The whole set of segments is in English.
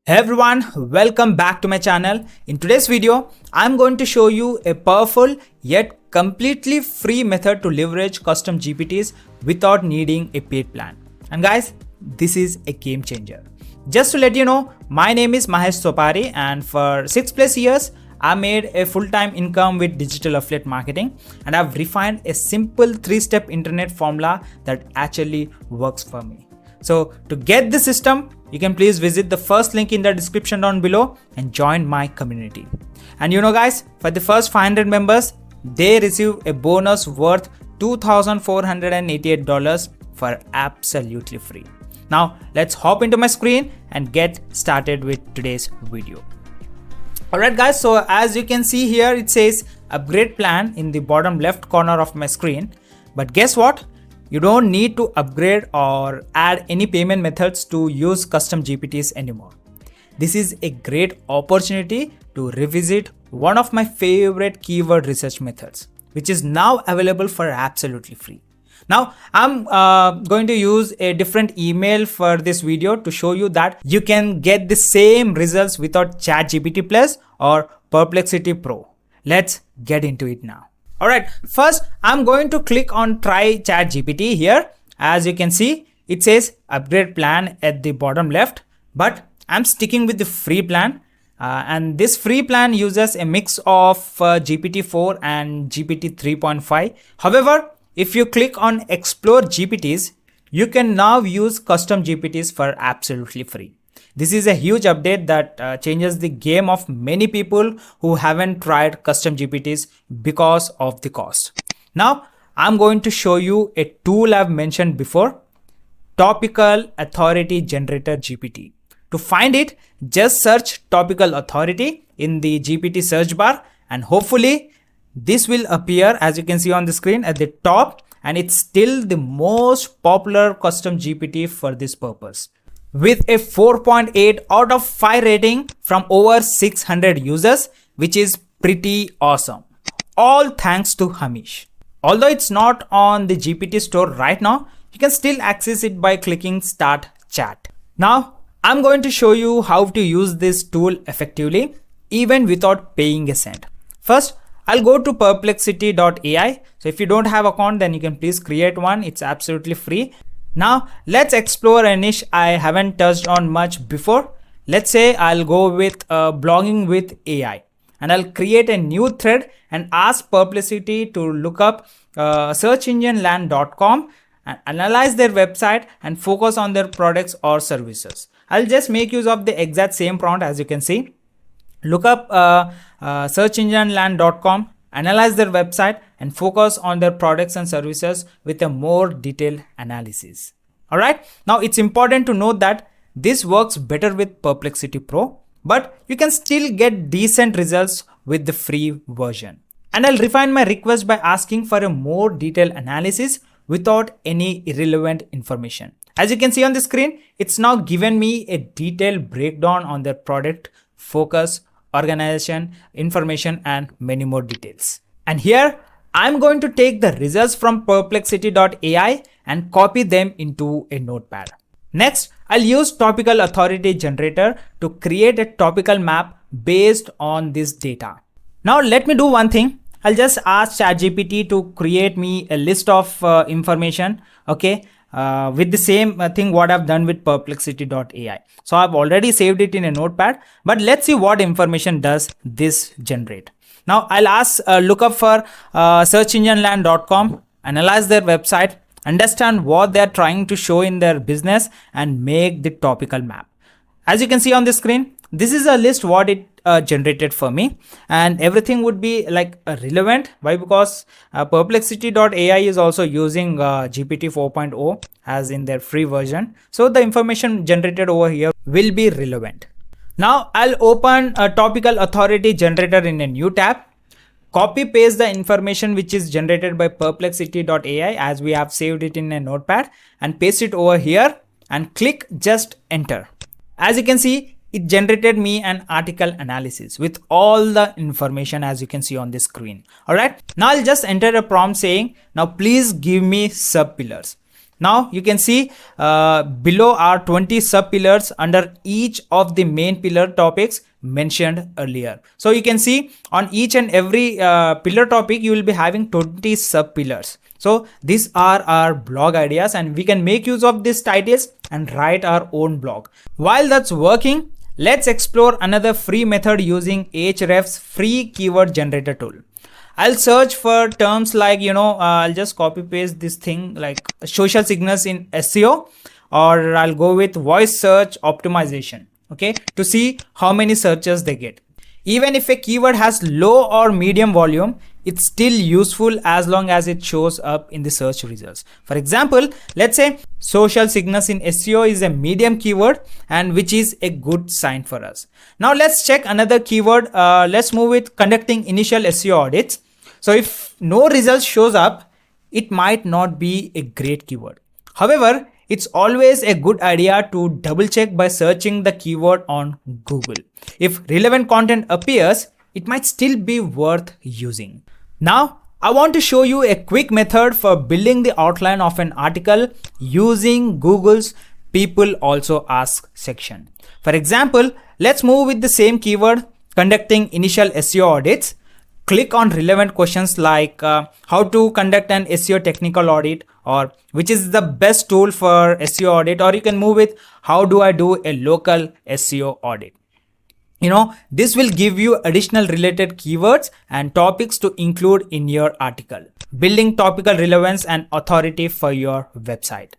Hey everyone, welcome back to my channel. In today's video, I'm going to show you a powerful yet completely free method to leverage custom GPTs without needing a paid plan. And guys, this is a game changer. Just to let you know, my name is Mahesh and for 6+ years, I made a full-time income with digital affiliate marketing and I've refined a simple 3-step internet formula that actually works for me. So to get the system, you can please visit the first link in the description down below and join my community. And you know guys, for the first 500 members, they receive a bonus worth $2,488 for absolutely free. Now let's hop into my screen and get started with today's video. Alright guys, so as you can see here, it says upgrade plan in the bottom left corner of my screen. But guess what? You don't need to upgrade or add any payment methods to use custom GPTs anymore. This is a great opportunity to revisit one of my favorite keyword research methods, which is now available for absolutely free. Now, I'm going to use a different email for this video to show you that you can get the same results without ChatGPT Plus or Perplexity Pro. Let's get into it now. Alright, first I'm going to click on try ChatGPT here. As you can see, it says upgrade plan at the bottom left, but I'm sticking with the free plan. And this free plan uses a mix of GPT-4 and GPT 3.5. However, if you click on explore GPTs, you can now use custom GPTs for absolutely free. This is a huge update that changes the game of many people who haven't tried custom GPTs because of the cost. Now, I'm going to show you a tool I've mentioned before, Topical Authority Generator GPT. To find it, just search Topical Authority in the GPT search bar and hopefully this will appear as you can see on the screen at the top, and it's still the most popular custom GPT for this purpose, with a 4.8 out of 5 rating from over 600 users, which is pretty awesome. All thanks to Mahesh. Although it's not on the GPT store right now, you can still access it by clicking Start Chat. Now, I'm going to show you how to use this tool effectively, even without paying a cent. First, I'll go to perplexity.ai. So if you don't have an account, then you can please create one. It's absolutely free. Now let's explore a niche I haven't touched on much before. Let's say I'll go with blogging with AI, and I'll create a new thread and ask Perplexity to look up searchengineland.com and analyze their website and focus on their products or services. I'll just make use of the exact same prompt as you can see. Look up searchengineland.com, analyze their website and focus on their products and services with a more detailed analysis. Alright, now it's important to note that this works better with Perplexity Pro, but you can still get decent results with the free version. And I'll refine my request by asking for a more detailed analysis without any irrelevant information. As you can see on the screen, it's now given me a detailed breakdown on their product, focus, organization, information and many more details. And here I'm going to take the results from perplexity.ai and copy them into a notepad. Next, I'll use Topical Authority Generator to create a topical map based on this data. Now let me do one thing. I'll just ask ChatGPT to create me a list of information, okay, with the same thing what I've done with perplexity.ai. So I've already saved it in a notepad, but let's see what information does this generate. Now I'll ask look up for searchengineland.com, analyze their website, understand what they're trying to show in their business and make the topical map. As you can see on the screen, this is a list what it generated for me, and everything would be like relevant. Why? Because perplexity.ai is also using GPT 4.0 as in their free version. So the information generated over here will be relevant. Now I'll open a Topical Authority Generator in a new tab. Copy paste the information which is generated by perplexity.ai as we have saved it in a notepad and paste it over here and click just enter. As you can see, it generated me an article analysis with all the information as you can see on the screen. Alright, now I'll just enter a prompt saying, now please give me sub pillars. Now you can see below are 20 sub pillars under each of the main pillar topics mentioned earlier. So you can see on each and every pillar topic you will be having 20 sub pillars. So these are our blog ideas, and we can make use of these titles and write our own blog. While that's working, let's explore another free method using Ahrefs free keyword generator tool. I'll search for terms like, I'll just copy paste this thing like social signals in SEO, or I'll go with voice search optimization, okay, to see how many searches they get. Even if a keyword has low or medium volume, it's still useful as long as it shows up in the search results. For example, let's say social signals in SEO is a medium keyword, and which is a good sign for us. Now let's check another keyword. Let's move with conducting initial SEO audits. So if no results shows up, it might not be a great keyword. However, it's always a good idea to double check by searching the keyword on Google. If relevant content appears, it might still be worth using. Now, I want to show you a quick method for building the outline of an article using Google's People Also Ask section. For example, let's move with the same keyword, conducting initial SEO audits. Click on relevant questions like how to conduct an SEO technical audit, or which is the best tool for SEO audit, or you can move with how do I do a local SEO audit. This will give you additional related keywords and topics to include in your article, building topical relevance and authority for your website.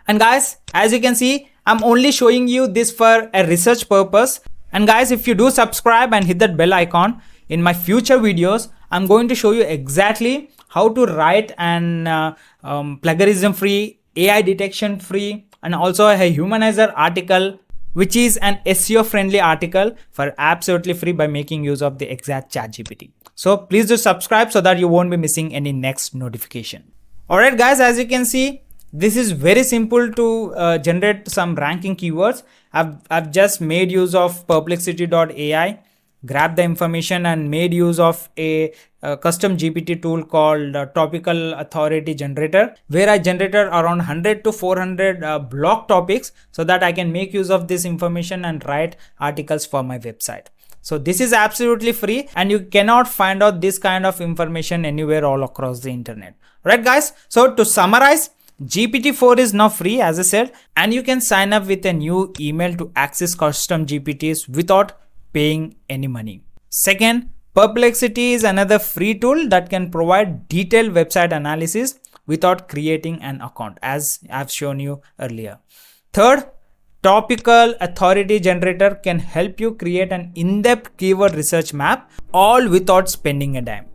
And guys, as you can see, I'm only showing you this for a research purpose. And guys, if you do subscribe and hit that bell icon, in my future videos, I'm going to show you exactly how to write an plagiarism free, AI detection free, and also a humanizer article, which is an SEO friendly article for absolutely free by making use of the exact ChatGPT. So please do subscribe so that you won't be missing any next notification. Alright guys, as you can see, this is very simple to generate some ranking keywords. I've just made use of Perplexity.ai, grabbed the information and made use of a custom GPT tool called Topical Authority Generator, where I generated around 100 to 400 blog topics so that I can make use of this information and write articles for my website. So this is absolutely free, and you cannot find out this kind of information anywhere all across the internet. Right guys, so to summarize, GPT-4 is now free, as I said, and you can sign up with a new email to access custom GPTs without paying any money. Second, Perplexity is another free tool that can provide detailed website analysis without creating an account, as I've shown you earlier. Third, Topical Authority Generator can help you create an in-depth keyword research map, all without spending a dime.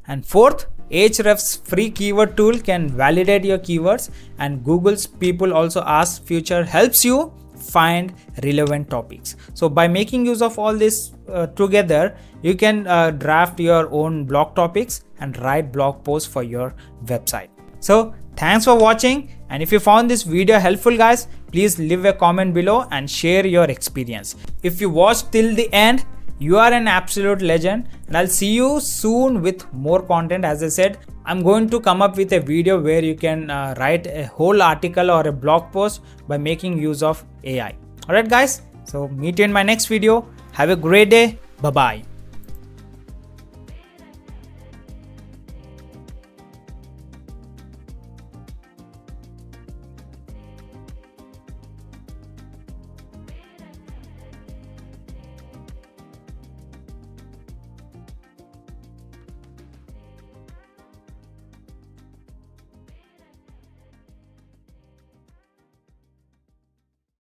And fourth, Ahrefs free keyword tool can validate your keywords, and Google's People Also Ask feature helps you find relevant topics. So by making use of all this together, you can draft your own blog topics and write blog posts for your website. So thanks for watching, and if you found this video helpful guys, please leave a comment below and share your experience. If you watched till the end, you are an absolute legend, and I'll see you soon with more content. As I said, I'm going to come up with a video where you can write a whole article or a blog post by making use of AI. Alright guys, so meet you in my next video. Have a great day. Bye bye.